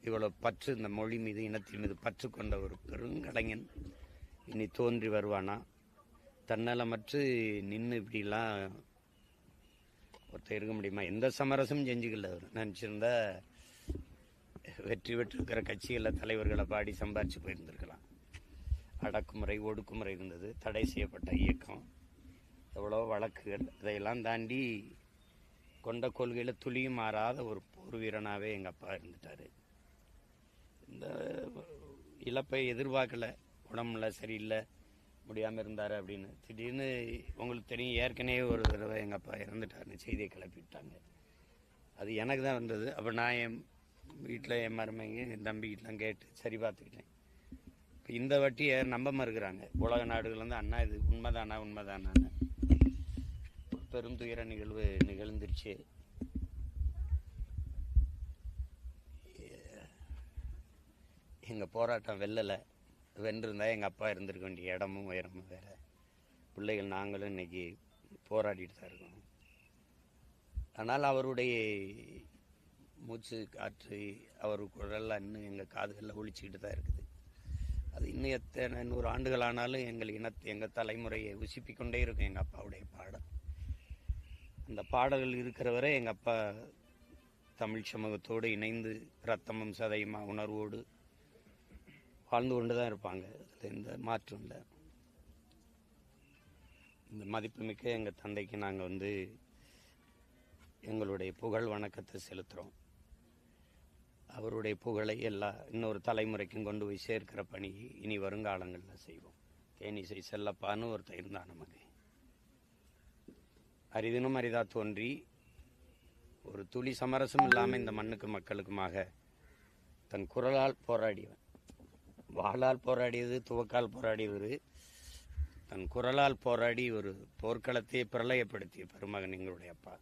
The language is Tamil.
இவ்வளவு பற்று, இந்த மொழி மீது, இனத்தின் மீது பற்று கொண்ட ஒரு பெருங்கலைஞன் இனி தோன்றி வருவானா? தன்னலமற்று நின்று இப்படிலாம் ஒருத்தர் இருக்க முடியுமா? எந்த சமரசமும் செஞ்சுக்கல. அவர் நினச்சிருந்தா வெற்றி பெற்றிருக்கிற கட்சிகளில் தலைவர்களை பாடி சம்பாரிச்சு போயிருந்திருக்கலாம். அடக்குமுறை, ஒடுக்குமுறை இருந்தது, தடை செய்யப்பட்ட இயக்கம், எவ்வளோ வழக்குகள், இதையெல்லாம் தாண்டி கொண்ட கொள்கையில் துளியும் மாறாத ஒரு போர் வீரனாகவே எங்கள் அப்பா இருந்துட்டார். இந்த இழப்பை எதிர்பார்க்கல. உடம்புல சரியில்லை, முடியாமல் இருந்தார் அப்படின்னு. திடீர்னு உங்களுக்கு தெரியும், ஏற்கனவே ஒரு தடவை எங்கள் அப்பா இறந்துட்டாருன்னு செய்தியை கிளப்பிவிட்டாங்க. அது எனக்கு தான் வந்தது. அப்போ நான் என் வீட்டில், என் மருமைங்க, என் தம்பி வீட்டிலாம் கேட்டு சரி பார்த்துக்கிட்டேன். இப்போ இந்த வட்டியை நம்ப மறுக்கிறாங்க உலக நாடுகள் வந்து. அண்ணா இது உண்மைதானான்னு பெரும் துயர நிகழ்வு நிகழ்ந்துருச்சு. எங்கள் போராட்டம் வெல்லலை. வென்றிருந்தால் எங்கள் அப்பா இருந்திருக்க வேண்டிய இடமும் உயரமும் வேறு. பிள்ளைகள் நாங்களும் இன்னைக்கு போராடிட்டு தான் இருக்கோம். ஆனால் அவருடைய மூச்சு காற்று, அவர் குரல்லாம் இன்னும் எங்கள் காதுகளில் ஒழிச்சிக்கிட்டு தான் இருக்குது. அது இன்னும் எத்தனை 100 ஆண்டுகள் ஆனாலும் எங்கள் தலைமுறையை உசிப்பிக்கொண்டே இருக்கும் எங்கள் அப்பாவுடைய பாடல். அந்த பாடல்கள் இருக்கிற வரை எங்கள் அப்பா தமிழ் சமூகத்தோடு இணைந்து ரத்தமும் சதையுமா உணர்வோடு வாழ்ந்து கொண்டு தான் இருப்பாங்க. அதில் எந்த மாற்றம் இல்லை. இந்த மதிப்புமிக்க எங்கள் தந்தைக்கு நாங்கள் வந்து எங்களுடைய புகழ் வணக்கத்தை செலுத்துகிறோம். அவருடைய புகழை இன்னொரு தலைமுறைக்கும் கொண்டு போய் சேர்க்கிற பணி இனி வருங்காலங்களில் செய்வோம். தேனிசை செல்லப்பான்னு ஒருத்தர் இருந்தான் நமக்கு. அரிதினும் அரிதா தோன்றி ஒரு துளி சமரசம் இல்லாமல் இந்த மண்ணுக்கு மக்களுக்குமாக தன் குரலால் போராடியவன். வாளால் போராடியது, துவக்கால் போராடியவர். தன் குரலால் போராடி ஒரு போர்க்களத்தை பிரளயப்படுத்திய பெருமகன் எங்களுடைய அப்பா.